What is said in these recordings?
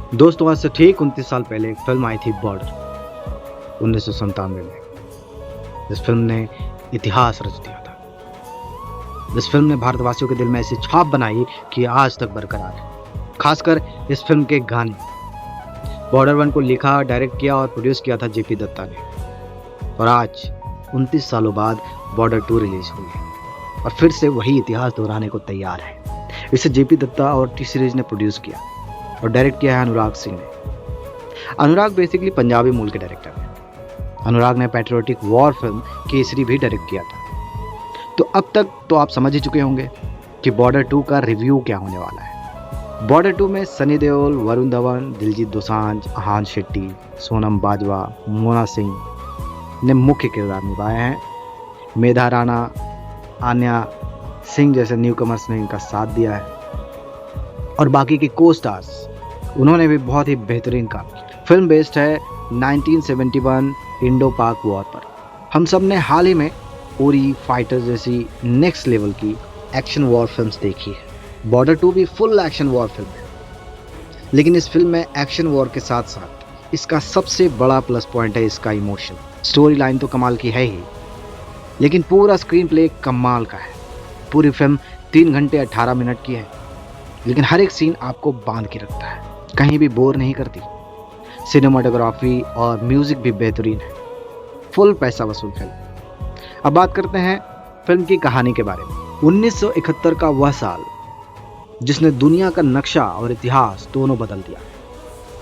दोस्तों, आज से ठीक 29 साल पहले एक फिल्म आई थी बॉर्डर 1997 में। इस फिल्म ने इतिहास रच दिया था। इस फिल्म ने भारतवासियों के दिल में ऐसी छाप बनाई कि आज तक बरकरार है। खासकर इस फिल्म के गाने। बॉर्डर 1 को लिखा, डायरेक्ट किया और प्रोड्यूस किया था जेपी दत्ता ने। और आज 29 सालों बाद बॉर्डर 2 रिलीज हुई है और फिर से वही इतिहास दोहराने को तैयार है। इसे जेपी दत्ता और टी सीरीज ने प्रोड्यूस किया और डायरेक्ट किया है अनुराग सिंह ने। अनुराग बेसिकली पंजाबी मूल के डायरेक्टर हैं। अनुराग ने पैट्रियोटिक वॉर फिल्म केसरी भी डायरेक्ट किया था। तो अब तक तो आप समझ ही चुके होंगे कि बॉर्डर 2 का रिव्यू क्या होने वाला है। बॉर्डर 2 में सनी देओल, वरुण धवन, दिलजीत दोसांझ, आहान शेट्टी, सोनम बाजवा, मोना सिंह ने मुख्य किरदार निभाए हैं। मेधा राणा, आन्या सिंह जैसे न्यू कमर्स ने इनका साथ दिया है और बाकी के को स्टार्स उन्होंने भी बहुत ही बेहतरीन काम किया। फिल्म बेस्ड है 1971 इंडो पाक वॉर पर। हम सब ने हाल ही में उरी, फाइटर जैसी नेक्स्ट लेवल की एक्शन वॉर फिल्म्स देखी है। बॉर्डर 2 भी फुल एक्शन वॉर फिल्म है, लेकिन इस फिल्म में एक्शन वॉर के साथ साथ इसका सबसे बड़ा प्लस पॉइंट है इसका इमोशन। स्टोरी लाइन तो कमाल की है ही, लेकिन पूरा स्क्रीन प्ले कमाल का है। पूरी फिल्म 3 घंटे 18 मिनट की है, लेकिन हर एक सीन आपको बांध के रखता है, कहीं भी बोर नहीं करती। सिनेमाटोग्राफी और म्यूजिक भी बेहतरीन है। फुल पैसा वसूल फिल्म। अब बात करते हैं फिल्म की कहानी के बारे में। 1971 का वह साल जिसने दुनिया का नक्शा और इतिहास दोनों बदल दिया।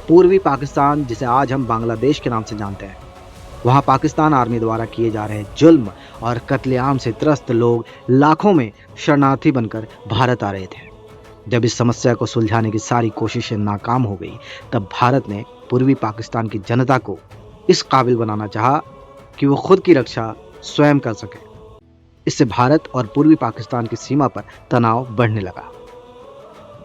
पूर्वी पाकिस्तान, जिसे आज हम बांग्लादेश के नाम से जानते हैं, वहां पाकिस्तान आर्मी द्वारा किए जा रहे जुल्म और कत्लेआम से त्रस्त लोग लाखों में शरणार्थी बनकर भारत आ रहे थे। जब इस समस्या को सुलझाने की सारी कोशिशें नाकाम हो गई, तब भारत ने पूर्वी पाकिस्तान की जनता को इस काबिल बनाना चाहा कि वो खुद की रक्षा स्वयं कर सके। इससे भारत और पूर्वी पाकिस्तान की सीमा पर तनाव बढ़ने लगा।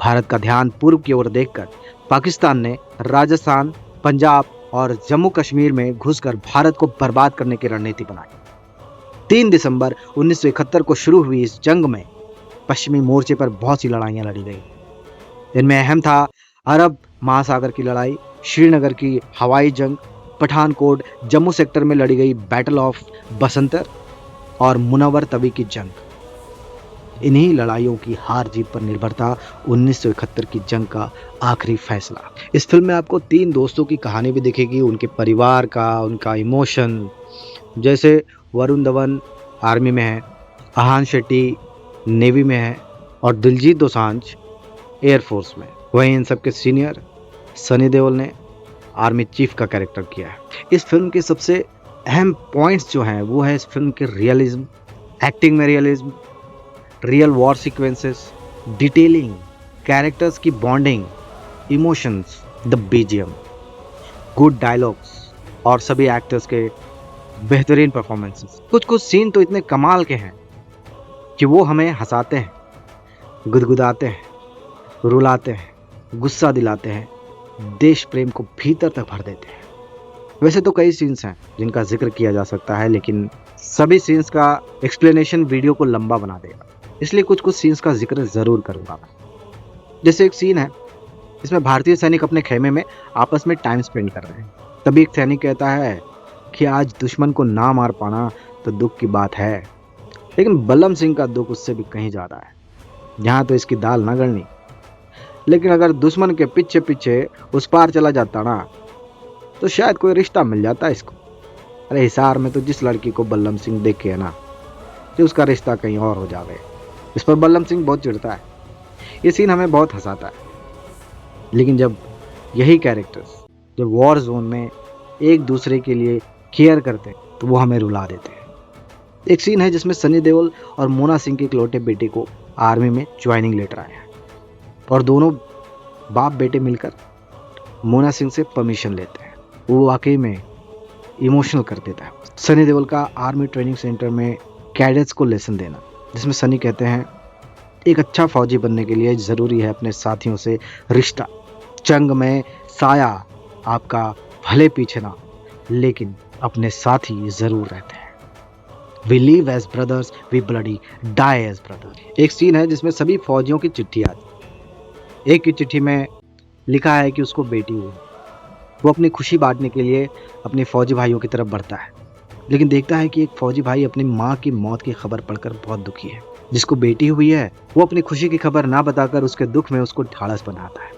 भारत का ध्यान पूर्व की ओर देखकर पाकिस्तान ने राजस्थान, पंजाब और जम्मू कश्मीर में घुसकर भारत को बर्बाद करने की रणनीति बनाई। 3 दिसंबर 1971 को शुरू हुई इस जंग में पश्चिमी मोर्चे पर बहुत सी लड़ाइयां लड़ी गई। इनमें अहम था अरब महासागर की लड़ाई, श्रीनगर की हवाई जंग, पठानकोट जम्मू सेक्टर में लड़ी गई बैटल ऑफ बसंतर और मुनव्वर तवी की जंग। इन्हीं लड़ाइयों की हार जीत पर निर्भर था 1971 की जंग का आखिरी फैसला। इस फिल्म में आपको 3 दोस्तों की कहानी भी दिखेगी, उनके परिवार का, उनका इमोशन। जैसे वरुण धवन आर्मी में है, आहान शेट्टी नेवी में है और दिलजीत दोसांझ एयरफोर्स में। वहीं इन सबके सीनियर सनी देओल ने आर्मी चीफ का कैरेक्टर किया है। इस फिल्म के सबसे अहम पॉइंट्स जो हैं वो है इस फिल्म के रियलिज्म, एक्टिंग में realism, real war sequences, detailing, characters की bonding, emotions, the BGM, good dialogues और सभी एक्टर्स के बेहतरीन परफॉर्मेंसेस। कुछ कुछ सीन तो इतने कमाल के हैं कि वो हमें हंसाते हैं, गुदगुदाते हैं, रुलाते हैं, गुस्सा दिलाते हैं, देश प्रेम को भीतर तक भर देते हैं। वैसे तो कई सीन्स हैं जिनका जिक्र किया जा सकता है, लेकिन सभी सीन्स का एक्सप्लेनेशन वीडियो को लंबा बना देगा, इसलिए कुछ कुछ सीन्स का जिक्र जरूर करूंगा मैं। जैसे एक सीन है इसमें भारतीय सैनिक अपने खेमे में आपस में टाइम स्पेंड कर रहे हैं। तभी एक सैनिक कहता है कि आज दुश्मन को ना मार पाना तो दुख की बात है, लेकिन बल्लम सिंह का दुख उससे भी कहीं ज्यादा है। यहाँ तो इसकी दाल ना गलनी, लेकिन अगर दुश्मन के पीछे पीछे उस पार चला जाता ना तो शायद कोई रिश्ता मिल जाता इसको। अरे हिसार में तो जिस लड़की को बल्लम सिंह देखे है ना, कि उसका रिश्ता कहीं और हो जावे। इस पर बल्लम सिंह बहुत चिढ़ता है। ये सीन हमें बहुत हंसाता है, लेकिन जब यही कैरेक्टर्स जब वॉर जोन में एक दूसरे के लिए केयर करते हैं तो वो हमें रुला देते हैं। एक सीन है जिसमें सनी देओल और मोना सिंह के इकलौते बेटे को आर्मी में ज्वाइनिंग लेटर आया है और दोनों बाप बेटे मिलकर मोना सिंह से परमिशन लेते हैं। वो वाकई में इमोशनल कर देता है। सनी देओल का आर्मी ट्रेनिंग सेंटर में कैडेट्स को लेसन देना, जिसमें सनी कहते हैं एक अच्छा फौजी बनने के लिए ज़रूरी है अपने साथियों से रिश्ता। जंग में साया आपका भले पीछे ना, लेकिन अपने साथी ज़रूर रहते हैं। We live as brothers, we bloody die as brothers. एक सीन है जिसमें सभी फौजियों की चिट्ठी आती है। एक की चिट्ठी में लिखा है कि उसको बेटी हुई। वो अपनी खुशी बांटने के लिए अपने फौजी भाइयों की तरफ बढ़ता है, लेकिन देखता है कि एक फौजी भाई अपनी माँ की मौत की खबर पढ़कर बहुत दुखी है। जिसको बेटी हुई है वो अपनी खुशी की खबर ना बताकर उसके दुख में उसको ढाढ़स बनाता है।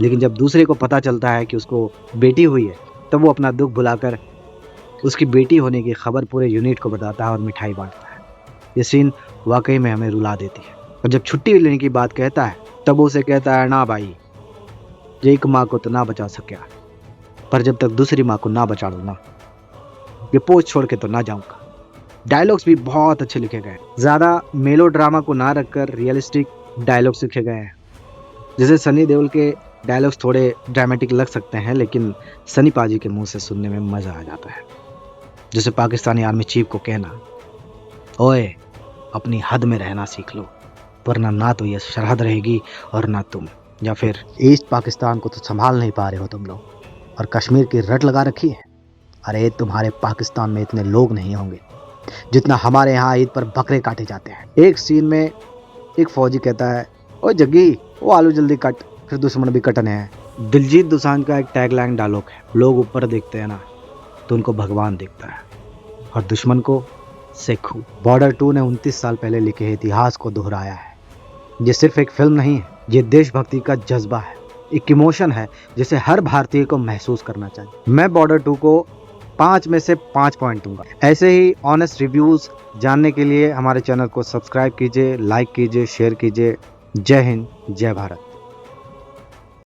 लेकिन जब दूसरे को पता चलता है कि उसको बेटी हुई है, तब वो अपना दुख भुलाकर उसकी बेटी होने की खबर पूरे यूनिट को बताता है और मिठाई बांटता है। ये सीन वाकई में हमें रुला देती है। और जब छुट्टी लेने की बात कहता है, तब वो उसे कहता है, ना भाई, एक माँ को तो ना बचा सका, पर जब तक दूसरी माँ को ना बचा लूँ ना, ये पोस्ट छोड़ के तो ना जाऊंगा। डायलॉग्स भी बहुत अच्छे लिखे गए, ज्यादा मेलो ड्रामा को ना रखकर रियलिस्टिक डायलॉग्स लिखे गए हैं। जैसे सनी देओल के डायलॉग्स थोड़े ड्रामेटिक लग सकते हैं, लेकिन सनी पाजी के मुंह से सुनने में मजा आ जाता है। जैसे पाकिस्तानी आर्मी चीफ को कहना, ओए अपनी हद में रहना सीख लो, वरना ना तो ये सरहद रहेगी और ना तुम। या फिर ईस्ट पाकिस्तान को तो संभाल नहीं पा रहे हो तुम लोग, और कश्मीर की रट लगा रखी है। अरे तुम्हारे पाकिस्तान में इतने लोग नहीं होंगे जितना हमारे यहाँ ईद पर बकरे काटे जाते हैं। एक सीन में एक फौजी कहता है, ओ जग्गी वो आलू जल्दी कट, फिर दुश्मन भी कटने हैं। दिलजीत दोसांझ का एक टैगलाइन डायलॉग है, लोग ऊपर देखते हैं ना तो उनको भगवान दिखता है, और दुश्मन को सेखू। बॉर्डर 2 ने 29 साल पहले लिखे इतिहास को दोहराया है। ये सिर्फ एक फिल्म नहीं है, ये देशभक्ति का जज्बा है, एक इमोशन है जिसे हर भारतीय को महसूस करना चाहिए। मैं बॉर्डर 2 को 5 में से 5 पॉइंट दूंगा। ऐसे ही ऑनेस्ट रिव्यूज जानने के लिए हमारे चैनल को सब्सक्राइब कीजिए, लाइक कीजिए, शेयर कीजिए। जय हिंद, जय भारत।